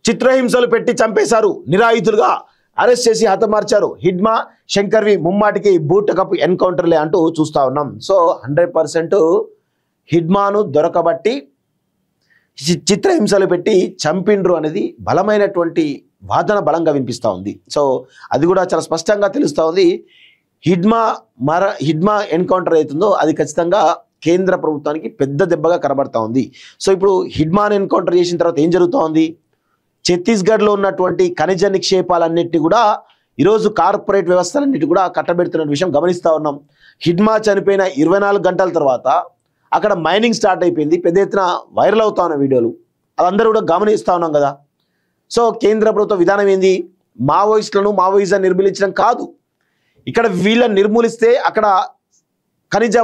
చిత్రహింసలు పెట్టి చంపేశారు, నిరాయుధులుగా అరెస్ట్ చేసి హతమార్చారు. హిడ్మా శంకర్వి ముమ్మాటికి బూటకపు ఎన్కౌంటర్లే అంటూ చూస్తా ఉన్నాం. సో 100% హిడ్మాను దొరకబట్టి చిత్రహింసలు పెట్టి చంపిండ్రు అనేది బలమైనటువంటి వాదన బలంగా వినిపిస్తూ ఉంది. సో అది కూడా చాలా స్పష్టంగా తెలుస్తూ ఉంది. హిడ్మా ఎన్కౌంటర్ అవుతుందో అది ఖచ్చితంగా కేంద్ర ప్రభుత్వానికి పెద్ద దెబ్బగా కనబడతా ఉంది. సో ఇప్పుడు హిడ్మాన్ ఎన్కౌంటర్ చేసిన తర్వాత ఏం జరుగుతూ ఉంది? ఛత్తీస్గఢ్లో ఉన్నటువంటి ఖనిజ నిక్షేపాలన్నిటి కూడా ఈరోజు కార్పొరేట్ వ్యవస్థలన్నిటి కూడా కట్టబెడుతున్న విషయం గమనిస్తూ ఉన్నాం. హిడ్మా చనిపోయిన 24 గంటల తర్వాత అక్కడ మైనింగ్ స్టార్ట్ అయిపోయింది. పెద్ద ఎత్తున వైరల్ అవుతా ఉన్న వీడియోలు అదందరూ కూడా గమనిస్తూ ఉన్నాం కదా. సో కేంద్ర ప్రభుత్వ విధానం ఏంది? మావోయిజం నిర్మూలించడం కాదు. ఇక్కడ వీళ్ళని నిర్మూలిస్తే అక్కడ ఖనిజ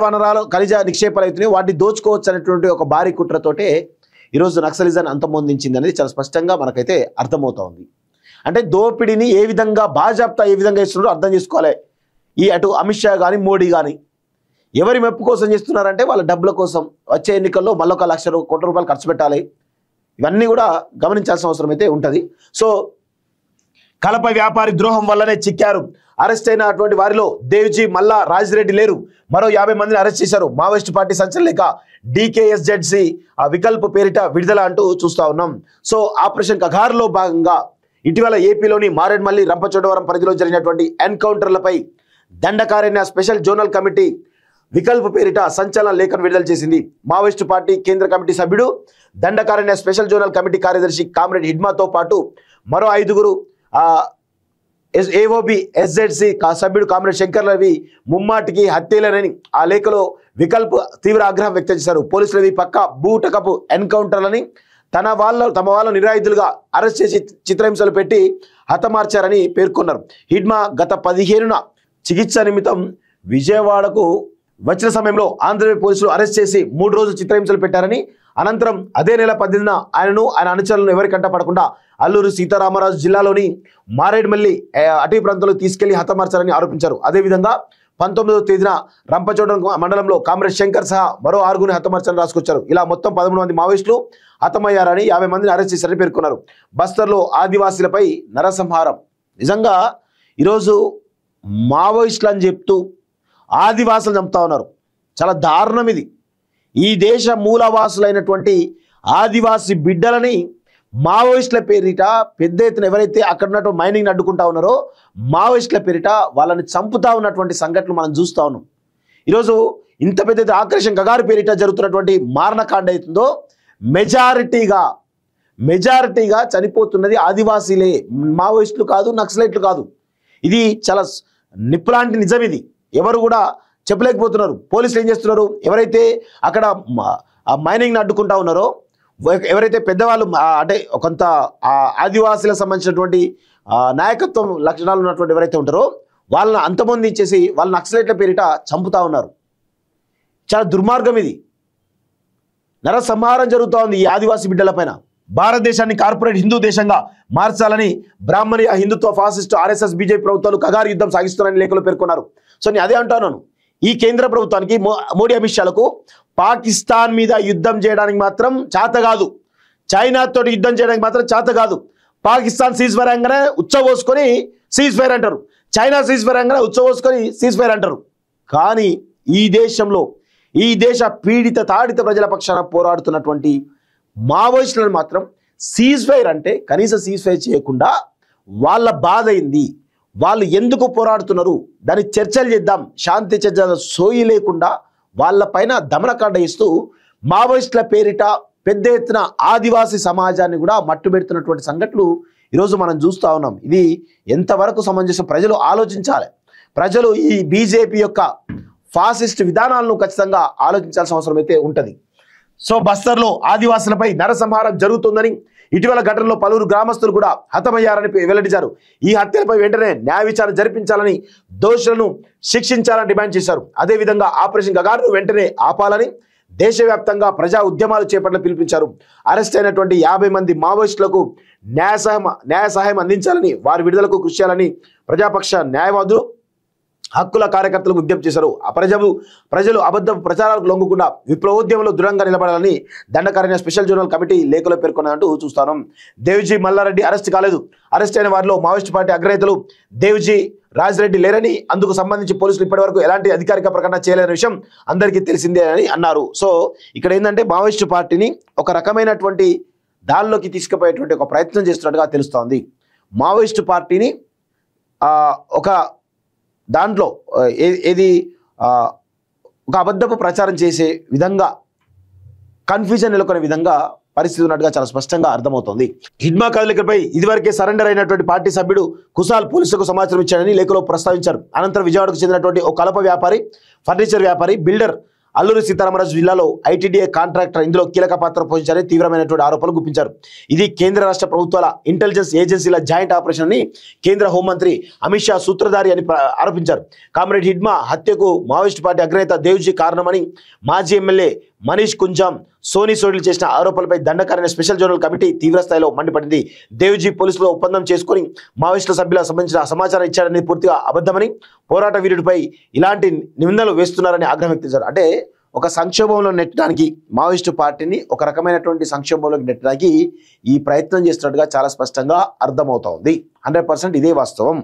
నిక్షేపాలు అవుతున్నాయి, వాటిని దోచుకోవచ్చు అనేటువంటి ఒక భారీ కుట్రతోటే ఈరోజు నక్సలిజాన్ని అంతమొందించింది అనేది చాలా స్పష్టంగా మనకైతే అర్థమవుతా ఉంది. అంటే దోపిడీని ఏ విధంగా బాజాప్తా ఏ విధంగా ఇస్తున్నారో అర్థం చేసుకోవాలి. ఈ అటు అమిత్ షా కానీ మోడీ కానీ ఎవరి మెప్పు కోసం చేస్తున్నారంటే వాళ్ళ డబ్బుల కోసం. వచ్చే ఎన్నికల్లో మళ్ళీ 1 లక్ష కోట్ల రూపాయలు ఖర్చు పెట్టాలి. ఇవన్నీ కూడా గమనించాల్సిన అవసరం అయితే ఉంటుంది. సో కలప వ్యాపారి ద్రోహం వల్లనే చిక్కారు. అరెస్ట్ అయిన అటువంటి వారిలో దేవ్జీ, మల్లా, రాజిరెడ్డి లేరు. మరో 50 మందిని అరెస్ట్ చేశారు. మావోయిస్టు పార్టీ సంచలనిక DKSZC వికల్ప్ పేరిట విడుదల అంటూ చూస్తా ఉన్నాం. సో ఆపరేషన్ కగార్లో భాగంగా ఇటీవల ఏపీలోని మారేడుమల్లి, రంపచోడవరం పరిధిలో జరిగినటువంటి ఎన్కౌంటర్లపై దండకారణ్య స్పెషల్ జోనల్ కమిటీ వికల్ప్ పేరిట సంచలన లేఖను విడుదల చేసింది. మావోయిస్టు పార్టీ కేంద్ర కమిటీ సభ్యుడు, దండకారణ్య స్పెషల్ జోనల్ కమిటీ కార్యదర్శి కామ్రేడ్ హిడ్మాతో పాటు మరో 5గురు AOB SZC సభ్యుడు కామ్రేడ్ శంకర్ రవి ముమ్మాటికి హత్యలేనని ఆ లేఖలో వికల్ప్ తీవ్ర ఆగ్రహం వ్యక్తం చేశారు. పోలీసులవి పక్క బూటకపు ఎన్కౌంటర్లని తమ వాళ్ళ నిరాయుధులుగా అరెస్ట్ చేసి చిత్రహింసలు పెట్టి హతమార్చారని పేర్కొన్నారు. హిడ్మా గత 15న చికిత్స నిమిత్తం విజయవాడకు వచ్చిన సమయంలో ఆంధ్రప్రదేశ్ పోలీసులు అరెస్ట్ చేసి 3 రోజులు చిత్రహింసలు పెట్టారని, అనంతరం అదే నెల 18న ఆయన అనుచరులను ఎవరి కంట పడకుండా అల్లూరు సీతారామరాజు జిల్లాలోని మారేడుమల్లి అటవీ ప్రాంతంలో తీసుకెళ్లి హతమార్చారని ఆరోపించారు. అదేవిధంగా 19వ తేదీన రంపచోడవరం మండలంలో కామ్రేడ్ శంకర్ సహా మరో 6గురిని హతమార్చారని రాసుకొచ్చారు. ఇలా మొత్తం 13 మంది మావోయిస్టులు హతమయ్యారని, 50 మందిని అరెస్ట్ చేశారని పేర్కొన్నారు. బస్తర్లో ఆదివాసీలపై నరసంహారం. నిజంగా ఈరోజు మావోయిస్టులు అని చెప్తూ ఆదివాసులు చంపుతా ఉన్నారు. చాలా దారుణం ఇది. ఈ దేశ మూలవాసులైనటువంటి ఆదివాసీ బిడ్డలని మావోయిస్టుల పేరిట పెద్ద ఎత్తున ఎవరైతే అక్కడ ఉన్నట్టు మైనింగ్ అడ్డుకుంటా ఉన్నారో మావోయిస్టుల పేరిట వాళ్ళని చంపుతా ఉన్నటువంటి సంఘటనలు మనం చూస్తూ ఉన్నాం. ఈరోజు ఇంత పెద్ద ఆపరేషన్ కగారు పేరిట జరుగుతున్నటువంటి మారణకాండ అవుతుందో మెజారిటీగా చనిపోతున్నది ఆదివాసీలే, మావోయిస్టులు కాదు, నక్సలైట్లు కాదు. ఇది చాలా నిప్పులాంటి నిజం. ఇది ఎవరు కూడా చెప్పలేకపోతున్నారు. పోలీసులు ఏం చేస్తున్నారు? ఎవరైతే అక్కడ మైనింగ్ని అడ్డుకుంటా ఉన్నారో, ఎవరైతే పెద్దవాళ్ళు అంటే కొంత ఆదివాసీలకు సంబంధించినటువంటి నాయకత్వం లక్షణాలు ఉన్నటువంటి ఎవరైతే ఉంటారో వాళ్ళని అంతమొందించేసి వాళ్ళ నక్సలైట్ల పేరిట చంపుతా ఉన్నారు. చాలా దుర్మార్గం ఇది. నరసంహారం జరుగుతూ ఉంది ఈ ఆదివాసీ బిడ్డల పైన. భారతదేశాన్ని కార్పొరేట్ హిందూ దేశంగా మార్చాలని బ్రాహ్మణీయ హిందుత్వ ఫాసిస్టు RSS BJP ప్రభుత్వాలు కగారు యుద్ధం సాగిస్తున్నారని లేఖలో పేర్కొన్నారు. సో నేను అదే అంటున్నాను, ఈ కేంద్ర ప్రభుత్వానికి మోడీ అమిత్ షాలకు పాకిస్తాన్ మీద యుద్ధం చేయడానికి మాత్రం చేత కాదు, చైనాతో యుద్ధం చేయడానికి మాత్రం చేత కాదు. పాకిస్తాన్ సీజ్ ఫైర్ అనగానే ఉచ్చబోసుకొని సీజ్ ఫైర్ అంటారు, చైనా సీజ్ ఫైర్ అనగానే ఉచ్చబోసుకొని సీజ్ ఫైర్ అంటారు. కానీ ఈ దేశంలో ఈ దేశ పీడిత తాడిత ప్రజల పక్షాన పోరాడుతున్నటువంటి మావోయిస్టులను మాత్రం సీజ్ ఫైర్ అంటే కనీసం సీజ్ ఫైర్ చేయకుండా వాళ్ళ బాధ అయింది, వాళ్ళు ఎందుకు పోరాడుతున్నారు దాన్ని చర్చలు చేద్దాం, శాంతి చర్చల సోయి లేకుండా వాళ్ళ పైన దమనకాండ ఇస్తూ మావోయిస్టుల పేరిట పెద్ద ఎత్తున ఆదివాసీ సమాజాన్ని కూడా మట్టుబెడుతున్నటువంటి సంఘటనలు ఈరోజు మనం చూస్తూ ఉన్నాం. ఇది ఎంతవరకు సమంజసం? ప్రజలు ఆలోచించాలి. ప్రజలు ఈ బీజేపీ యొక్క ఫాసిస్ట్ విధానాలను ఖచ్చితంగా ఆలోచించాల్సిన అవసరం అయితే ఉంటుంది. సో బస్తర్లో ఆదివాసులపై నరసంహారం జరుగుతుందని, ఇటీవల ఘటనలో పలువురు గ్రామస్తులు కూడా హతమయ్యారని వెల్లడించారు. ఈ హత్యలపై వెంటనే న్యాయ విచారణ జరిపించాలని, దోషులను శిక్షించాలని డిమాండ్ చేశారు. అదేవిధంగా ఆపరేషన్ గగారును వెంటనే ఆపాలని దేశవ్యాప్తంగా ప్రజా ఉద్యమాలు చేపట్టాలని పిలుపునిచ్చారు. అరెస్ట్ అయినటువంటి 50 మంది మావోయిస్టులకు న్యాయ సహాయం అందించాలని, వారి విడుదలకు కృషి చేయాలని ప్రజాపక్ష న్యాయవాదులు హక్కుల కార్యకర్తలకు విజ్ఞప్తి చేశారు. ప్రజలు అబద్ధ ప్రచారాలకు లొంగకుండా విప్లవోద్యమంలో దృఢంగా నిలబడాలని దండకారణ్య స్పెషల్ జోనల్ కమిటీ లేఖలో పేర్కొన్నట్టు చూస్తాను. దేవ్జీ మల్లారెడ్డి అరెస్ట్ కాలేదు. అరెస్ట్ అయిన వారిలో మావోయిస్టు పార్టీ అగ్రనేతలు దేవ్జీ రాజ్రెడ్డి లేరని, అందుకు సంబంధించి పోలీసులు ఇప్పటివరకు ఎలాంటి అధికారిక ప్రకటన చేయలేని విషయం అందరికీ తెలిసిందే అని అన్నారు. సో ఇక్కడ ఏంటంటే మావోయిస్టు పార్టీని ఒక రకమైనటువంటి దానిలోకి తీసుకుపోయేటువంటి ఒక ప్రయత్నం చేస్తున్నట్టుగా తెలుస్తోంది. మావోయిస్టు పార్టీని ఒక దాంట్లో ఏది ఒక అబద్ధపు ప్రచారం చేసే విధంగా, కన్ఫ్యూజన్ నెలకొనే విధంగా పరిస్థితి ఉన్నట్టుగా చాలా స్పష్టంగా అర్థమవుతోంది. హిడ్మా కదలికపై ఇదివరకే సరెండర్ అయినటువంటి పార్టీ సభ్యుడు కుశాల్ పోలీసులకు సమాచారం ఇచ్చాడని లేఖలో ప్రస్తావించారు. అనంతరం విజయవాడకు చెందినటువంటి ఒక కలప వ్యాపారి, ఫర్నిచర్ వ్యాపారి, బిల్డర్ అల్లూరి సీతారామరాజు జిల్లాలో ఐటీడీఏ కాంట్రాక్టర్ ఇందులో కీలక పాత్ర పోషించారని తీవ్రమైనటువంటి ఆరోపణలు గుప్పించారు. ఇది కేంద్ర రాష్ట్ర ప్రభుత్వాల ఇంటెలిజెన్స్ ఏజెన్సీల జాయింట్ ఆపరేషన్ అని కేంద్ర హోంమంత్రి అమిత్ షా సూత్రధారి అని ఆరోపించారు. కామ్రేడ్ హిడ్మా హత్యకు మావోయిస్టు పార్టీ అగ్రనేత దేవ్జీ కారణమని మాజీ ఎమ్మెల్యే మనీష్ కుంజాం సోనీ సోడీలు చేసిన ఆరోపణలపై దండకారణ్య స్పెషల్ జోనల్ కమిటీ తీవ్రస్థాయిలో మండిపడింది. దేవ్జీ పోలీసులు ఒప్పందం చేసుకుని మావోయిస్టుల సభ్యులకు సంబంధించిన సమాచారం ఇచ్చారని పూర్తిగా అబద్ధమని, పోరాట వీరుడిపై ఇలాంటి నిందలు వేస్తున్నారని ఆగ్రహం వ్యక్తం చేశారు. అంటే ఒక సంక్షోభంలో నెట్టడానికి, మావోయిస్టు పార్టీని ఒక రకమైనటువంటి సంక్షోభంలోకి నెట్టడానికి ఈ ప్రయత్నం చేస్తున్నట్టుగా చాలా స్పష్టంగా అర్థమవుతోంది. 100% ఇదే వాస్తవం.